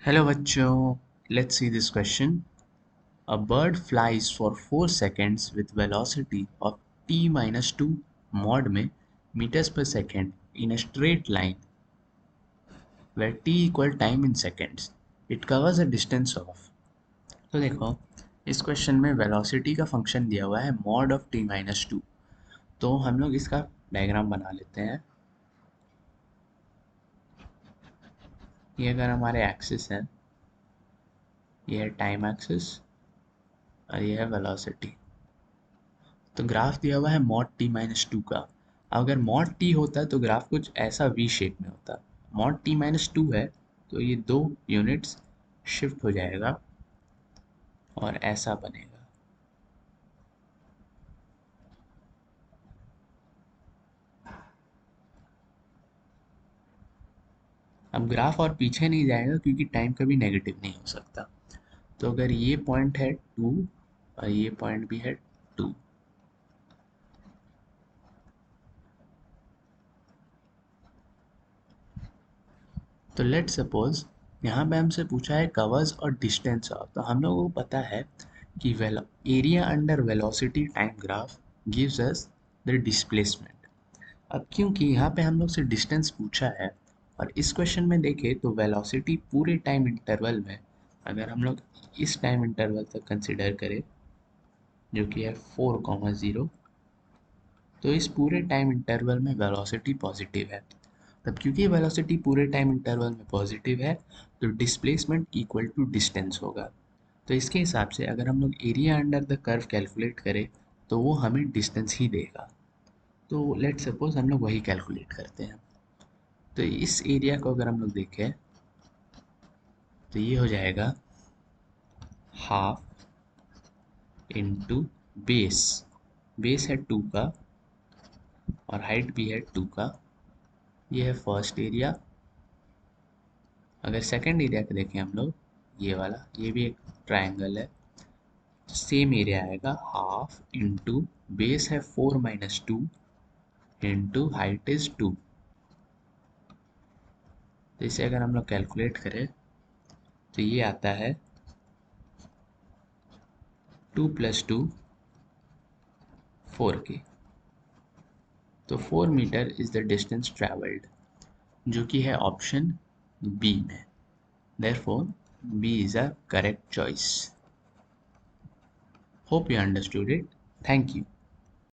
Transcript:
Hello बच्चों, let's see this question. A bird flies for 4 seconds with velocity of t minus 2 mod में meters per second in a straight line where t equal time in seconds. It covers a distance of. तो देखो, इस question में velocity का function दिया हुआ है mod of t minus 2. तो हम लोग इसका डायग्राम बना लेते हैं. ये अगर हमारे एक्सिस है, ये है टाइम एक्सिस और ये है वेलोसिटी. तो ग्राफ दिया हुआ है मॉड टी माइनस टू का. अगर मॉड टी होता तो ग्राफ कुछ ऐसा वी शेप में होता. मॉड टी माइनस टू है तो ये 2 यूनिट्स शिफ्ट हो जाएगा और ऐसा बनेगा. अब ग्राफ और पीछे नहीं जाएगा क्योंकि टाइम कभी नेगेटिव नहीं हो सकता. तो अगर ये पॉइंट है 2 और ये पॉइंट भी है 2, तो लेट सपोज यहाँ पे हमसे पूछा है कवर्स और डिस्टेंस ऑफ. तो हम लोगों को पता है कि area under velocity time graph gives us the displacement. अब क्योंकि यहाँ पे हम लोग से डिस्टेंस पूछा है और इस क्वेश्चन में देखें तो वेलोसिटी पूरे टाइम इंटरवल में, अगर हम लोग इस टाइम इंटरवल तक कंसिडर करें जो कि है 4,0, तो इस पूरे टाइम इंटरवल में वेलोसिटी पॉजिटिव है. तब क्योंकि वेलोसिटी पूरे टाइम इंटरवल में पॉजिटिव है तो डिस्प्लेसमेंट इक्वल टू डिस्टेंस होगा. तो इसके हिसाब से अगर हम लोग area under the curve calculate करें तो वो हमें डिस्टेंस ही देगा. तो लेट सपोज हम लोग वही कैलकुलेट करते हैं. तो इस एरिया को अगर हम लोग देखें तो ये हो जाएगा हाफ इंटू बेस. बेस है 2 का और हाइट भी है 2 का. ये है फर्स्ट एरिया. अगर सेकंड एरिया को देखें हम लोग, ये वाला, ये भी एक ट्रायंगल है, सेम एरिया आएगा हाफ इंटू बेस है 4 माइनस 2 इंटू हाइट इज 2. तो इसे अगर हम लोग कैलकुलेट करें तो ये आता है 2 प्लस 2 4 के. तो 4 meter is the distance travelled, जो कि है ऑप्शन बी में. Therefore B is a correct choice. Hope you understood it. Thank you.